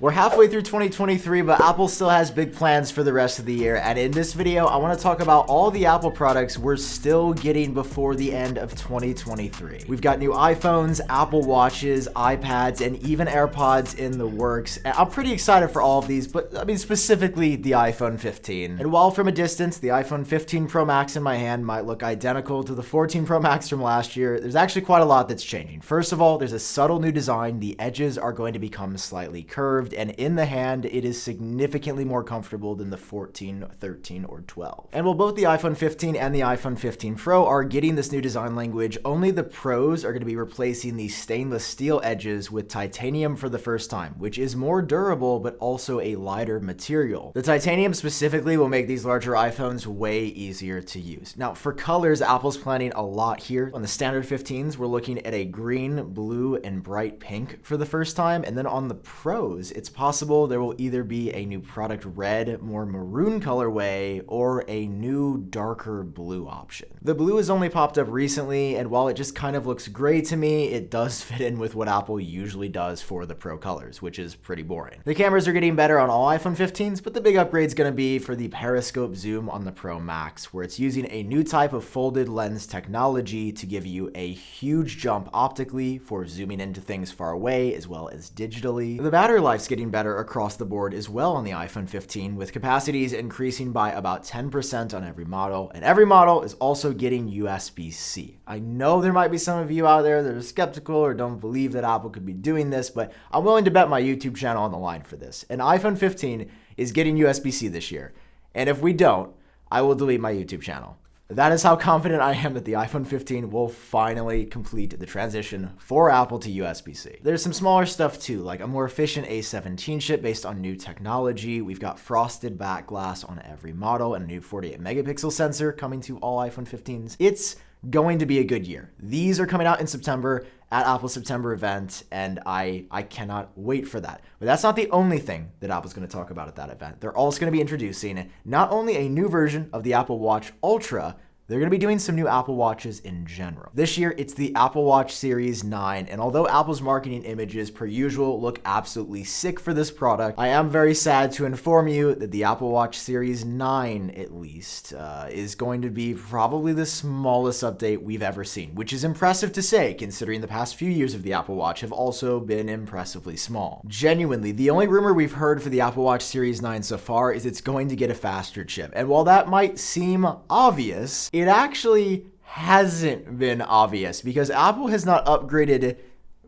We're halfway through 2023, but Apple still has big plans for the rest of the year. And in this video, I want to talk about all the Apple products we're still getting before the end of 2023. We've got new iPhones, Apple Watches, iPads, and even AirPods in the works. And I'm pretty excited for all of these, but I mean specifically the iPhone 15. And while from a distance, the iPhone 15 Pro Max in my hand might look identical to the 14 Pro Max from last year, there's actually quite a lot that's changing. First of all, there's a subtle new design. The edges are going to become slightly curved, and in the hand, it is significantly more comfortable than the 14, 13, or 12. And while both the iPhone 15 and the iPhone 15 Pro are getting this new design language, only the Pros are going to be replacing the stainless steel edges with titanium for the first time, which is more durable but also a lighter material. The titanium specifically will make these larger iPhones way easier to use. Now, for colors, Apple's planning a lot here. On the standard 15s, we're looking at a green, blue, and bright pink for the first time, and then on the Pros, it's possible there will either be a new product red, more maroon colorway, or a new darker blue option. The blue has only popped up recently, and while it just kind of looks gray to me, it does fit in with what Apple usually does for the Pro colors, which is pretty boring. The cameras are getting better on all iPhone 15s, but the big upgrade is going to be for the periscope zoom on the Pro Max, where it's using a new type of folded lens technology to give you a huge jump optically for zooming into things far away as well as digitally. The battery life's getting better across the board as well on the iPhone 15, with capacities increasing by about 10% on every model, and every model is also getting USB-C. I know there might be some of you out there that are skeptical or don't believe that Apple could be doing this, but I'm willing to bet my YouTube channel on the line for this. An iPhone 15 is getting USB-C this year, and if we don't, I will delete my YouTube channel. That is how confident I am that the iPhone 15 will finally complete the transition for Apple to USB-C. There's some smaller stuff too, like a more efficient A17 chip based on new technology. We've got frosted back glass on every model and a new 48 megapixel sensor coming to all iPhone 15s. It's going to be a good year. These are coming out in September at Apple's September event, and I cannot wait for that. But that's not the only thing that Apple's going to talk about at that event. They're also going to be introducing not only a new version of the Apple Watch Ultra, they're going to be doing some new Apple Watches in general. This year, it's the Apple Watch Series 9, and although Apple's marketing images, per usual, look absolutely sick for this product, I am very sad to inform you that the Apple Watch Series 9, at least, is going to be probably the smallest update we've ever seen, which is impressive to say, considering the past few years of the Apple Watch have also been impressively small. Genuinely, the only rumor we've heard for the Apple Watch Series 9 so far is it's going to get a faster chip, and while that might seem obvious, it actually hasn't been obvious because Apple has not upgraded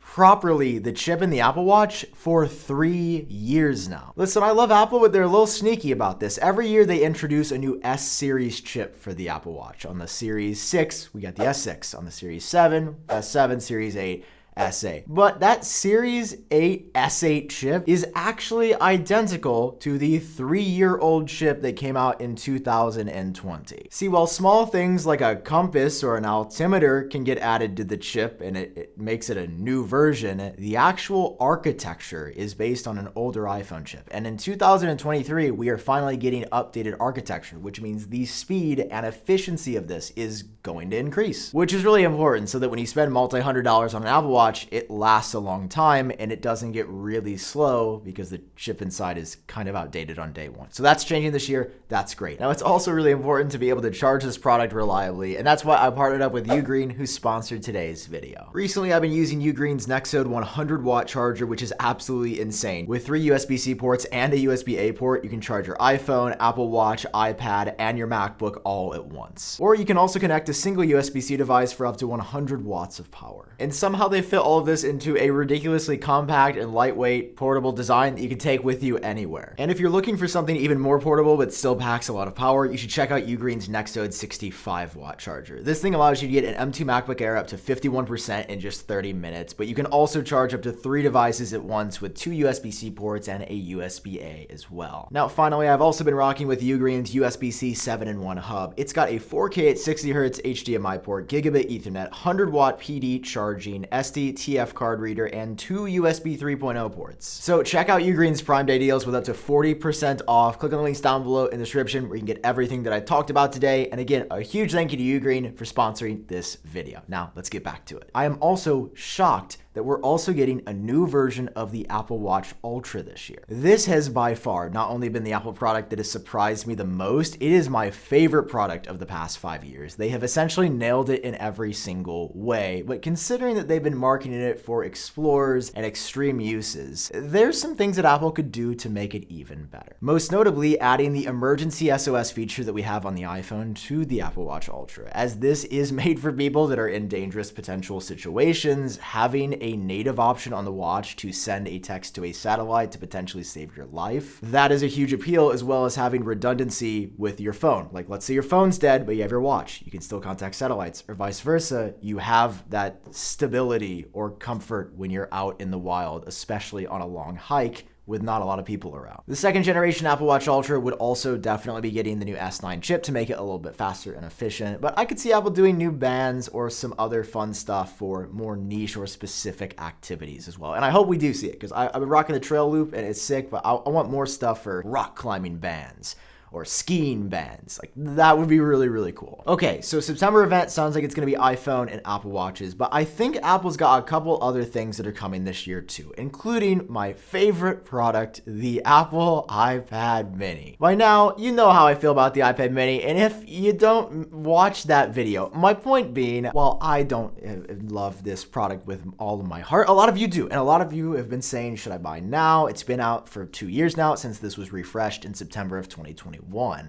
properly the chip in the Apple Watch for 3 years now. Listen, I love Apple, but they're a little sneaky about this. Every year they introduce a new S series chip for the Apple Watch. On the Series 6, we got the S6. On the Series 7, S7, Series 8, S8. But that Series 8 S8 chip is actually identical to the 3-year-old chip that came out in 2020. See, while small things like a compass or an altimeter can get added to the chip and it makes it a new version, the actual architecture is based on an older iPhone chip. And in 2023, we are finally getting updated architecture, which means the speed and efficiency of this is going to increase, which is really important so that when you spend multi-$100 on an Apple Watch, it lasts a long time and it doesn't get really slow because the chip inside is kind of outdated on day one. So that's changing this year. That's great. Now, it's also really important to be able to charge this product reliably, and that's why I partnered up with Ugreen, who sponsored today's video. Recently, I've been using Ugreen's Nexode 100-watt charger, which is absolutely insane. With 3 USB-C ports and a USB-A port, you can charge your iPhone, Apple Watch, iPad, and your MacBook all at once. Or you can also connect a single USB-C device for up to 100 watts of power. And somehow they fit all of this into a ridiculously compact and lightweight portable design that you can take with you anywhere. And if you're looking for something even more portable but still packs a lot of power, you should check out Ugreen's Nexode 65-watt charger. This thing allows you to get an M2 MacBook Air up to 51% in just 30 minutes, but you can also charge up to 3 devices at once with 2 USB-C ports and a USB-A as well. Now, finally, I've also been rocking with Ugreen's USB-C 7-in-1 hub. It's got a 4K at 60Hz HDMI port, gigabit Ethernet, 100-watt PD charging, SD TF card reader, and 2 USB 3.0 ports. So check out Ugreen's Prime Day deals with up to 40% off. Click on the links down below in the description where you can get everything that I talked about today. And again, a huge thank you to Ugreen for sponsoring this video. Now, let's get back to it. I am also shocked that we're also getting a new version of the Apple Watch Ultra this year. This has by far not only been the Apple product that has surprised me the most, it is my favorite product of the past 5 years. They have essentially nailed it in every single way, but considering that they've been marketing it for explorers and extreme uses, there's some things that Apple could do to make it even better. Most notably, adding the emergency SOS feature that we have on the iPhone to the Apple Watch Ultra, as this is made for people that are in dangerous potential situations. Having a native option on the watch to send a text to a satellite to potentially save your life, that is a huge appeal, as well as having redundancy with your phone. Like, let's say your phone's dead, but you have your watch. You can still contact satellites, or vice versa. You have that stability or comfort when you're out in the wild, especially on a long hike with not a lot of people around. The second generation Apple Watch Ultra would also definitely be getting the new S9 chip to make it a little bit faster and efficient, but I could see Apple doing new bands or some other fun stuff for more niche or specific activities as well. And I hope we do see it, because I've been rocking the Trail Loop and it's sick, but I want more stuff for rock climbing bands or skiing bands. Like, that would be really, really cool. Okay, so September event sounds like it's gonna be iPhone and Apple Watches, but I think Apple's got a couple other things that are coming this year too, including my favorite product, the Apple iPad Mini. By now, you know how I feel about the iPad Mini, and if you don't watch that video, my point being, while I don't love this product with all of my heart, a lot of you do, and a lot of you have been saying, should I buy now? It's been out for 2 years now since this was refreshed in September of 2021.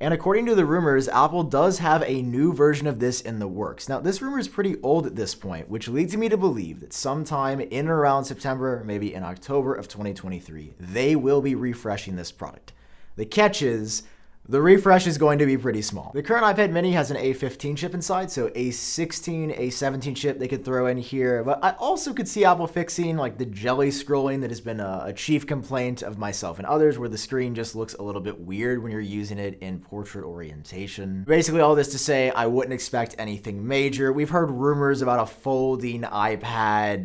And according to the rumors, Apple does have a new version of this in the works. Now, this rumor is pretty old at this point, which leads me to believe that sometime in and around September, maybe in October of 2023, they will be refreshing this product. The catch is, the refresh is going to be pretty small. The current iPad Mini has an A15 chip inside, so A16, A17 chip they could throw in here, but I also could see Apple fixing like the jelly scrolling that has been a chief complaint of myself and others, where the screen just looks a little bit weird when you're using it in portrait orientation. Basically, all this to say, I wouldn't expect anything major. We've heard rumors about a folding iPad,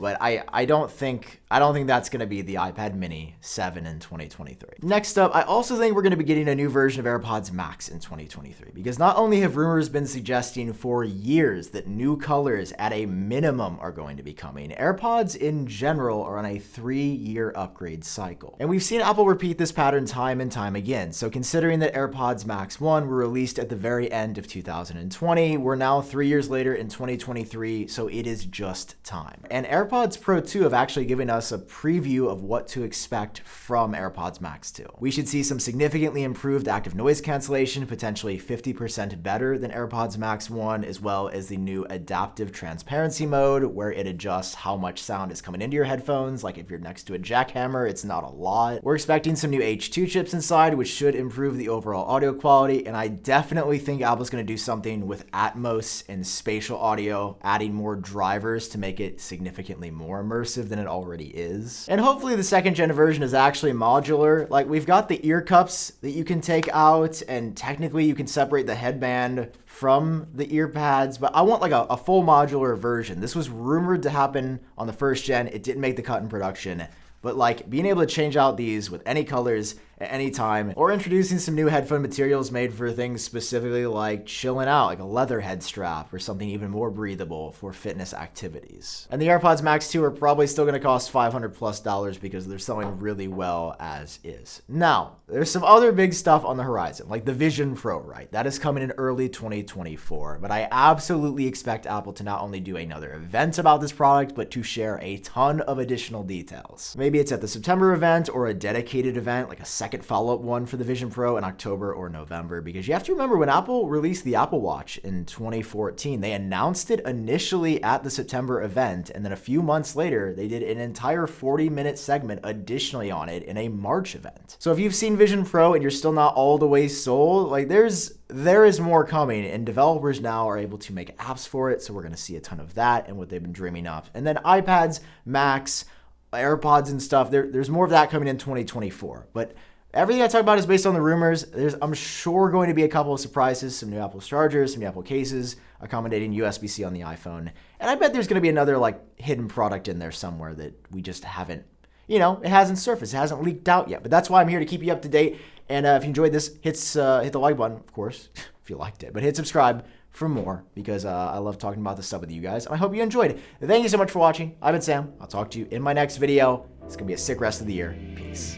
but I don't think that's gonna be the iPad Mini 7 in 2023. Next up, I also think we're gonna be getting a new version of AirPods Max in 2023, because not only have rumors been suggesting for years that new colors at a minimum are going to be coming, AirPods in general are on a 3-year upgrade cycle. And we've seen Apple repeat this pattern time and time again. So considering that AirPods Max 1 were released at the very end of 2020, we're now 3 years later in 2023, so it is just time. And AirPods Pro 2 have actually given us a preview of what to expect from AirPods Max 2. We should see some significantly improved active noise cancellation, potentially 50% better than AirPods Max 1, as well as the new adaptive transparency mode, where it adjusts how much sound is coming into your headphones. Like if you're next to a jackhammer, it's not a lot. We're expecting some new H2 chips inside, which should improve the overall audio quality, and I definitely think Apple's going to do something with Atmos and spatial audio, adding more drivers to make it significantly more immersive than it already is. And hopefully the second gen version is actually modular. Like, we've got the ear cups that you can take out, and technically you can separate the headband from the ear pads, but I want like a full modular version. This was rumored to happen on the first gen. It didn't make the cut in production, but like being able to change out these with any colors at any time, or introducing some new headphone materials made for things specifically like chilling out, like a leather head strap or something even more breathable for fitness activities. And the AirPods Max 2 are probably still going to cost $500+ because they're selling really well as is. Now, there's some other big stuff on the horizon, like the Vision Pro, right? That is coming in early 2024, but I absolutely expect Apple to not only do another event about this product, but to share a ton of additional details. Maybe it's at the September event or a dedicated event, like a second follow-up one for the Vision Pro in October or November, because you have to remember when Apple released the Apple Watch in 2014, they announced it initially at the September event, and then a few months later, they did an entire 40-minute segment additionally on it in a March event. So if you've seen Vision Pro and you're still not all the way sold, like there is more coming, and developers now are able to make apps for it, so we're going to see a ton of that and what they've been dreaming up. And then iPads, Macs, AirPods and stuff, there's more of that coming in 2024. But everything I talk about is based on the rumors. There's, I'm sure, going to be a couple of surprises, some new Apple chargers, some new Apple cases, accommodating USB-C on the iPhone. And I bet there's going to be another like hidden product in there somewhere that we just haven't, it hasn't surfaced. It hasn't leaked out yet. But that's why I'm here to keep you up to date. And if you enjoyed this, hit the like button, of course, if you liked it. But hit subscribe for more because I love talking about this stuff with you guys. And I hope you enjoyed. Thank you so much for watching. I've been Sam. I'll talk to you in my next video. It's going to be a sick rest of the year. Peace.